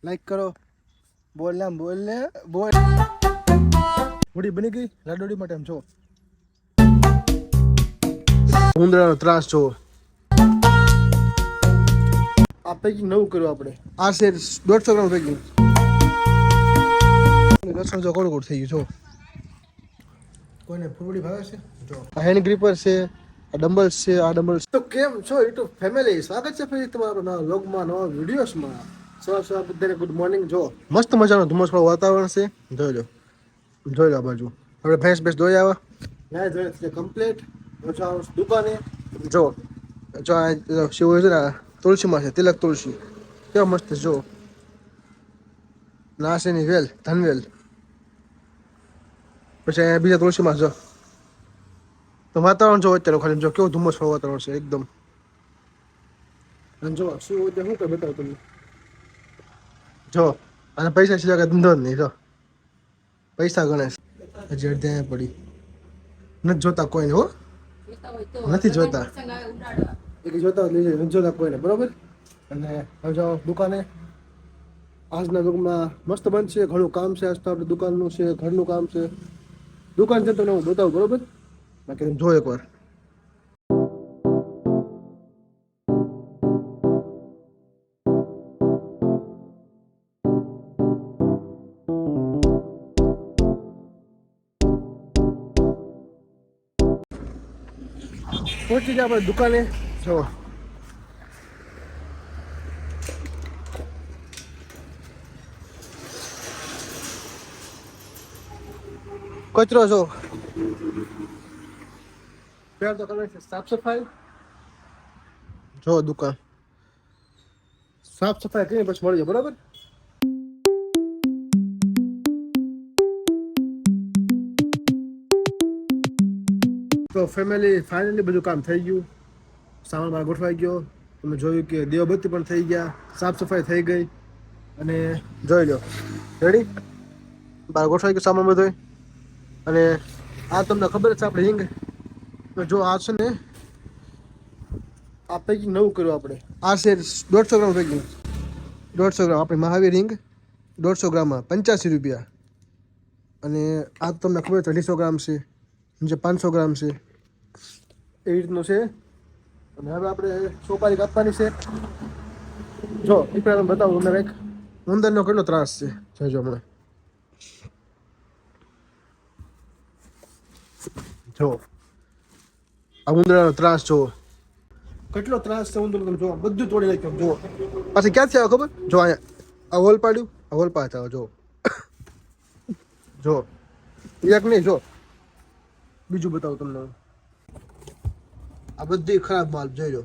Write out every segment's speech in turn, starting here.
Like કરો. બોલ ને બોલ. હોડી બની ગઈ લાડોડી માટે એમ જો ઉંદરાનો ત્રાસ જો આ પેકિંગ નવું કર્યું આપણે આ છે 150 ગ્રામ પેકિંગ લસણ જો કોડ થઈ ગયું જો કોઈને ફૂલડી ભાવે છે જો આ હેન્ડ ગ્રીપર છે આ ડમ્બલ્સ છે આ ડમ્બલ્સ તો કેમ છો યુટ્યુબ ફેમિલી સ્વાગત છે ફરી તમારા નવા વ્લોગમાં નવા વિડીયોસમાં સવાર બધાને ગુડ મોર્નિંગ જો મસ્ત મજાનું ધુમ્મસવાળું વાતાવરણ છે જોઈ લો આ બાજુ આપણે ભેંસ ધોઈ આવ્યા ના ધોઈ કમ્પ્લીટ દુકાને જો શિવ છે ને તુલસીમાં છે તિલક તુલસી કેવા મસ્ત જો નાસેની વેલ ધનવેલ પછી અહીંયા બીજા તુલસીમાં જો તો વાતાવરણ જો અત્યારે ખાલી જો કેવું ધુમ્મસવાળું વાતાવરણ છે એકદમ અને જો શું હોય શું કઈ બતાવું તમને જો અને પૈસા સીધા કઈ ધંધો જ નહીં જો પૈસા ગણેશ હજી અડધ્યા પડી નથી જોતા કોઈને હો નથી જોતા એક જોતા નથી જોતા કોઈને બરોબર અને હવે જાઓ દુકાને આજના યુગમાં મસ્ત બંધ છે ઘણું કામ છે આજ તો આપણે દુકાનનું છે ઘરનું કામ છે દુકાન છે તમને હું બતાવું બરોબર બાકી તમે જો એકવાર પહોંચી ગયા આપણે દુકાને જો કચરો જો પેલા તો કરવાની છે સાફ સફાઈ જો દુકાન સાફ સફાઈ કરીને પછી મળી જાય બરાબર તો ફેમિલી ફાઇનલી બધું કામ થઈ ગયું સામાન બહાર ગોઠવાઈ ગયો તમે જોયું કે દીવાબત્તી પણ થઈ ગયા સાફ સફાઈ થઈ ગઈ અને જોઈ લો રેડી બહાર ગોઠવાઈ ગયું સામાન બધો અને આ તમને ખબર છે આપણે હિંગ જો આ છે ને આ પેકિંગ નવું કર્યું આપણે આ છે 150 ગ્રામ પેકિંગ 150 ગ્રામ આપણે મહાવીર હિંગ 150 ગ્રામમાં 85 રૂપિયા અને આ તમને ખબર છે 250 ગ્રામ છે જે 500 ગ્રામ છે એવી રીતનું છે અને હવે આપણે સોપારી કાપવાની છે જો એ પહેલાં બતાવું તમને કંઈક ઉંદરનો કેટલો ત્રાસ છે જોજો હમણાં જો આ ઉંદરાનો ત્રાસ જો કેટલો ત્રાસ છે ઉંદર તમે જો બધું તોડી નાખ્યું જો પાછી ક્યાંથી આવે ખબર જો અહીંયા આ હોલ પાડ્યું આ હોલ પાછા આવે જો એક નહીં જો બીજું બતાવું તમને આ બધી ખરાબ માલ જોઈ લો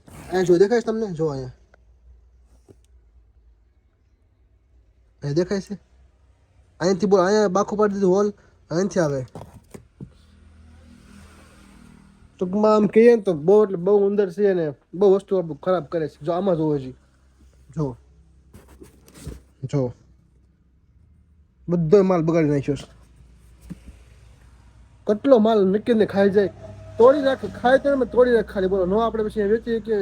અહીંયા જો દેખાય છે તમને જો અહીંયા દેખાય છે અહીંથી બોલ અહીંયા બાખું પાડી દીધું હોલ અહીંથી આવે ટૂંકમાં આમ કહીએ ને તો બહુ એટલે બહુ ઉંદર છે ને બહુ વસ્તુ ખરાબ કરે છે જો આમાં જોવો હજી જો બધો માલ બગાડી નાખ્યો છે કેટલો માલ નીકળીને ખાઈ જાય તોડી નાખે ખાય તો તોડી નાખે ખાલી બોલો નો આપણે પછી વેચીએ કે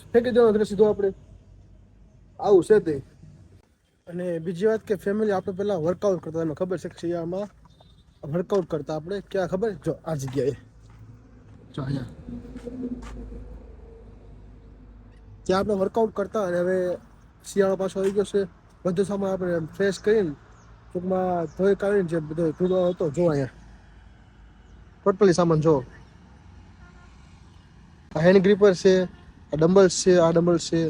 ફેંકી દેવાનો એટલે સીધો આપણે આવું છે તે અને બીજી વાત કે ફેમિલી આપણે પહેલાં વર્કઆઉટ કરતા એમાં ખબર છે કે શિયાળામાં વર્કઆઉટ કરતા આપણે ક્યાં ખબર જો આ જગ્યાએ જો અહીંયા ત્યાં આપણે વર્કઆઉટ કરતા અને હવે શિયાળો પાછો આવી ગયો છે બધો સામાન આપણે ફ્રેશ કરીને ટૂંકમાં ધોઈ કાઢીને જે બધો ધૂળો હતો જો અહીંયા ટોટલી સામાન જો આ હેન્ડ ગ્રીપર છે આ ડમ્બલ્સ છે આ ડમ્બલ્સ છે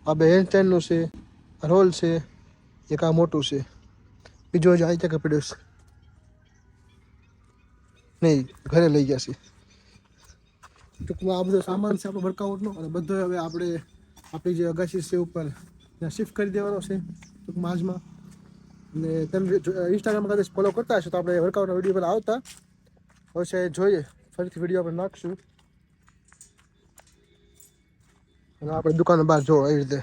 આ બે હેન્ડ સ્ટેન્ડનું છે આ રોલ છે એક આ મોટું છે બીજું હજી અહીં ક્યાં પડ્યો છે નહીં ઘરે લઈ ગયા છે ટૂંકમાં આ બધો સામાન છે આપણો વર્કઆઉટનો અને બધો હવે આપણે આપણી જે અગાસી છે ઉપર ત્યાં શિફ્ટ કરી દેવાનો છે ટૂંકમાં આજમાં અને તમે ઇન્સ્ટાગ્રામમાં કદાચ ફોલો કરતા હશો તો આપણે વર્કઆઉટના વિડીયો પહેલાં આવતા હવે જોઈએ ફરીથી વિડીયો આપણે નાખશું અને આપણે દુકાન બહાર જો એવી રીતે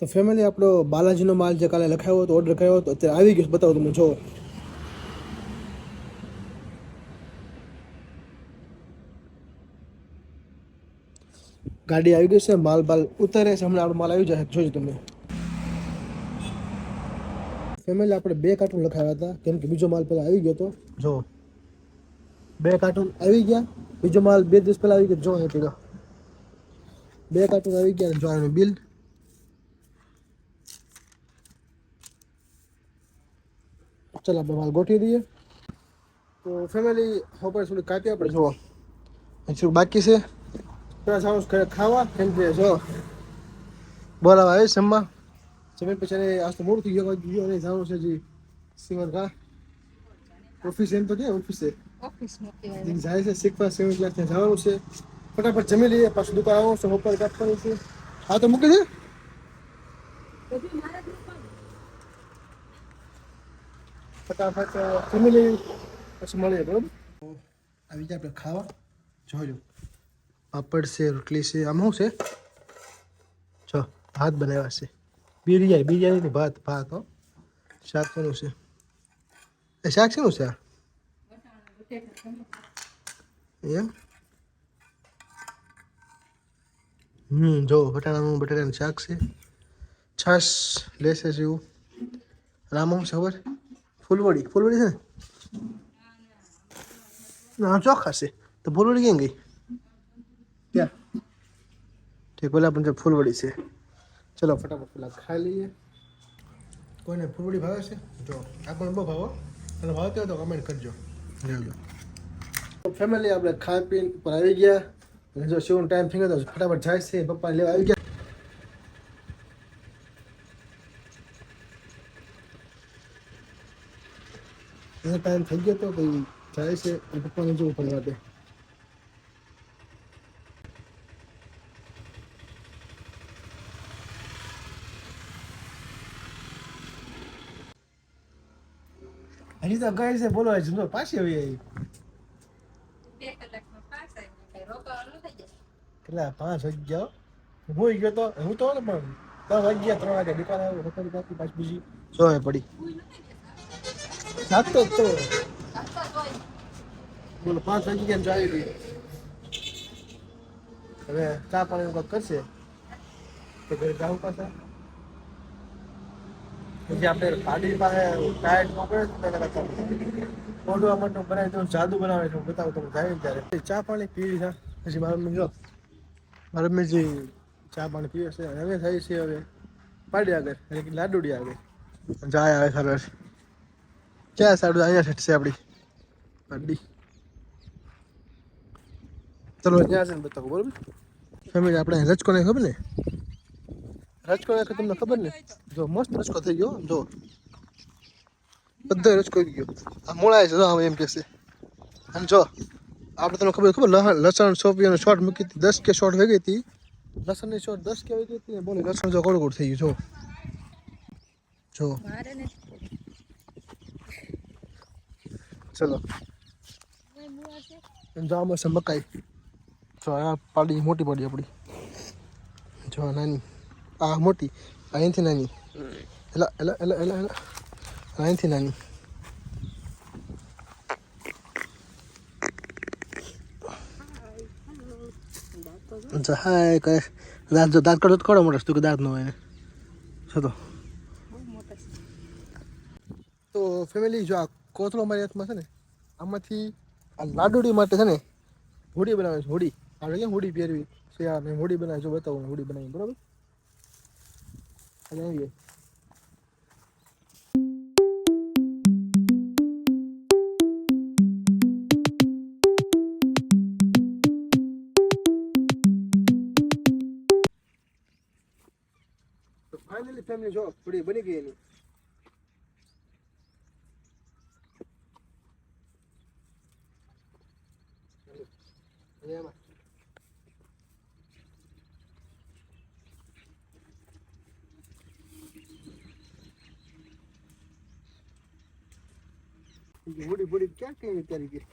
તો ફેમિલી આપણો બાલાજીનો માલ જે કાલે લખાયો હતો ઓર્ડર કર્યો હતો અત્યારે આવી ગયો બતાવો તમે જો ગાડી આવી ગઈ છે, માલ બાલ ઉતારે છે, હમણાં આપણો માલ આવી જાય જોજો તમે. ફેમિલી આપણે 2 કાર્ટૂન લખાવ્યા હતા કેમ કે બીજો માલ પહેલાં આવી ગયો હતો. જો 2 કાર્ટૂન આવી ગયા, બીજો માલ 2 દિવસ પહેલાં આવી ગયો. જો એ પીડો 2 કાર્ટૂન આવી ગયા. જો આનું બિલ. ચાલો આપણે માલ ગોઠવી દઈએ. તો ફેમિલી ઉપર થોડી કાપી આપણે જુઓ હજી બાકી છે. ત્યાં જાઉં ઘરે ખાવા કેમ કે જો બોલાવા આવે જમવા. જમીન પછી આજ તો મોડું થઈ ગયો અને જવાનું છે જી સિમર કા ઓફિસ. એમ તો કે ઓફિસે જાય છે શીખવા સિવિલ ક્લાસ ત્યાં જવાનું છે. ફટાફટ જમી લઈએ પાછું દુકાન આવવાનું છે. ઉપર કાપવાનું છે. હા તો મૂકી દે. ફટાફટ જમી લઈએ પછી મળીએ બરોબર. આવી જાય આપણે ખાવા. જોજો પાપડ છે, રોટલી છે. આમાં શું છે? જો ભાત બનાવ્યા છે. બિરયાની ભાત હો. શાક શેનું છે? એ શાક શેનું છે? એમ જો બટાકાનું શાક છે. છાશ લેશે જેવું. રામું છે ખબર? ફૂલવડી છે ને? ના ચોખા છે તો ફૂલવડી ક્યાં ગઈ? ત્યાં ઠીક પેલા પણ ફૂલવડી છે. ચલો ફટાફટ પેલા ખાઈ લઈએ. કોઈને ફૂલવડી ભાવે છે? જો આ પણ બહુ ભાવો અને ભાવતી હોય તો કમેન્ટ કરજો. જોજો ફેમિલી આપણે ખાઈ પીને ઉપર આવી ગયા અને જો શિવનો ટાઈમ થઈ ગયો તો ફટાફટ જાય છે. પપ્પા લેવા આવી ગયા. એનો ટાઈમ થઈ ગયો તો ભાઈ જાય છે અને પપ્પાને જવું પડે માટે. હજી તો ગઈ છે બોલો હજી પાછી આવી આવી. કેટલા 5 વાગ્યા હું ગયો તો હું તો ને પણ 3 વાગ્યા 3 વાગે દુકાન આવ્યો. રખડી કાપી પાછી બીજી સોય પડી. સાત તો બોલો 5 વાગ્યા જાય રહી. હવે ચા પાણી કંઈક કરશે તો ઘરે જાવું પાછા. પછી આપણે ગાડી પાસે ટાયર મોઢવા માટે બનાવી દઉં. જાદુ બનાવે છે બતાવું તમે જાય ત્યારે. ચા પાણી પીવી છે પછી મારા મમ્મી જે ચા પાણી પીવે છે. હવે થાય છે હવે પાડી આગળ એટલે લાડુડી આગળ જાય આવે સરસ. ક્યાં સાડું અહીંયા સેટ છે આપણી ગાડી. ચલો ત્યાં છે ને બતાવો બરોબર. ફેમિલી આપણે રજકો ને ખબર ને? રજકો નાખે તમને ખબર ને? જો મસ્ત રજકો થઈ ગયો. જો બધો રજકો થઈ ગયો. આ મોળાય છે જો એમ કહેશે. અને જો આપણે તમને ખબર લસણ સોપિયાનો શોર્ટ મૂકી હતી 10 કે શોર્ટ થઈ હતી. લસણની શોર્ટ 10 કે આવી હતી ને બોલે લસણ જો કોડ થઈ ગયું. જો ચલો જામ છે મકાઈ. જો આ પાડી મોટી પાડી આપણી. જો નાની આ મોટી અહીંથી નાની. એલા એલા એલા એલા એલા અહીંથી નાની. હાય કહે દાંત કાઢો મોટો તું કે દાંત ન હોય ને તો ફેમિલી જો આ કોથળો મારી હાથમાં છે ને આમાંથી આ લાડુડી માટે છે ને હોડી બનાવે છે. હોડી આપણે કેમ હોડી પહેરવી છે આ મેં હોડી બનાવી. જો બતાવું હોડી બનાવી બરાબર. આવીએ તો ફાઇનલી ફેમિલી જો હોડી બની ગઈ એની. હોડી બોડી ક્યાં કઈ ત્યારે ગઈ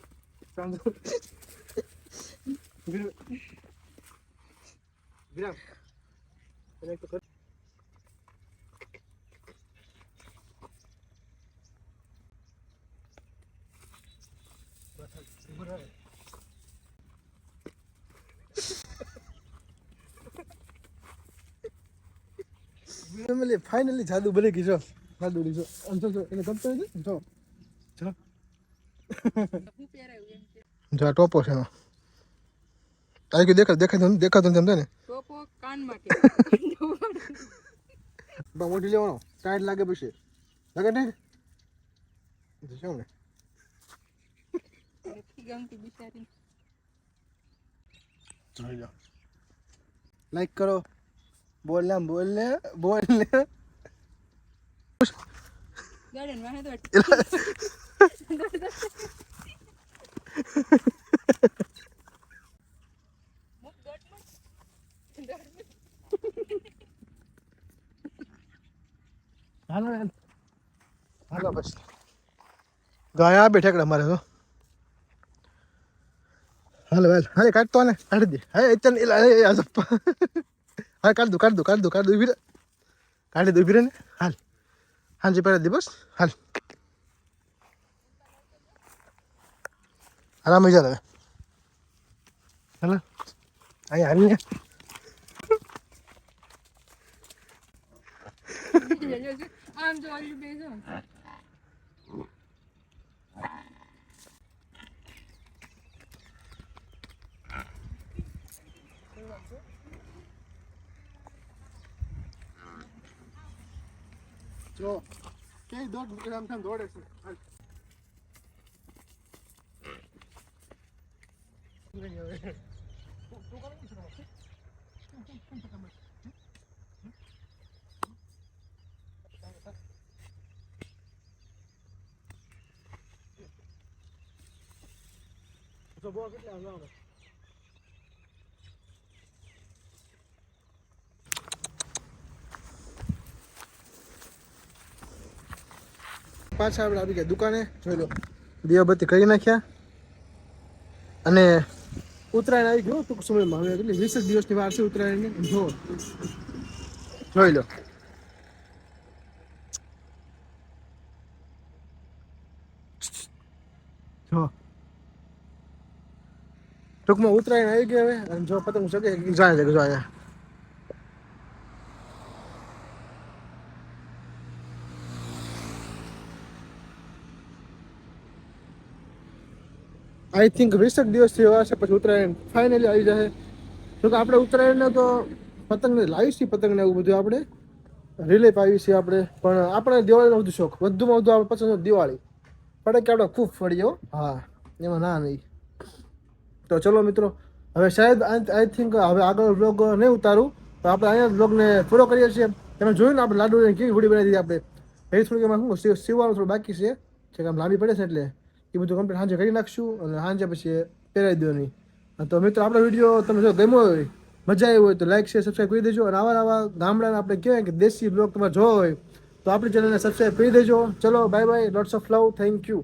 વિરામ તો ફેમિલી ફાઇનલી જાદુ બની ગઈ જો જાદુ લીધો આમ જો એને ગમતો નથી જો જો જો આ ટોપો છે તારે કે દેખાતો તમને ને ટોપો કાનમાં કે મોટી લેવાનો ટાઈટ લાગે પછી લાગે ને શું ને ગમતી બિચારી જોઈ લો લાઈક કરો બોલ ને ગાર્ડન માં તો હાલો બસ ગાય આ બેઠા અમારે તો હાલો હાલે કાઢતો ને કાઢી દે હા એ હા કાઢ દો ઉભી રે કાઢી દો ઉભી રે ને હાલ હાંજી પહેલા દે બસ હાલ આરામ મજા આવે હાલ અહીંયા હાલ ને આમ જો ઓલી બેસો જો કઈ દોડ આમ થામ દોડે છે તો બો કેટલા આવો પાછા આપણે આવી ગયા દુકાને જોઈ લો દીવાબત્તી કરી નાખ્યા અને ઉત્તરાયણ આવી ગયો ટૂંક સમયમાં હવે કેટલી 20 દિવસની વાર છે ઉત્તરાયણની જોઈ લો જો ટૂંકમાં ઉત્તરાયણ આવી ગયો હવે અને જો પતંગ શકે જાય છે જો અહીંયા આઈ થિંક 20 દિવસથી એવા છે પછી ઉત્તરાયણ ફાઇનલી આવી જાય જો કે આપણે ઉત્તરાયણને તો પતંગને લાવી છીએ પતંગને એવું બધું આપણે રિલે પાવી છીએ આપણે પણ આપણે દિવાળીનો વધુ શોખ વધુમાં વધુ આપણે પસંદ દિવાળી ફટાકે આપણે ખૂબ ફળીએ હા એમાં ના નહીં તો ચલો મિત્રો હવે શાયદ આઈ થિંક હવે આગળ બ્લોગ નહીં ઉતારું તો આપણે અહીંયા બ્લોગને પૂરો કરીએ છીએ તમે જોયું ને આપણે લાડુ કેવી વિડીયો બનાવી દીધી આપણે એ થોડીક એમાં શું સીવવાનું થોડું બાકી છે કે આમ લાંબી પડે છે એટલે એ બધું કમ્પ્લીટ સાંજે કરી નાખશું અને સાંજે પછી પહેરાવી દેવાની તો મિત્રો આપણો વિડીયો તમે જો ગમ્યો હોય મજા આવી હોય તો લાઈક શેર સબસ્ક્રાઈબ કરી દેજો અને આવા ગામડાના આપણે કહેવાય કે દેશી બ્લોગ તમારે જોવો હોય તો આપણી ચેનલને સબસ્ક્રાઈબ કરી દેજો ચલો bye bye lots of love thank you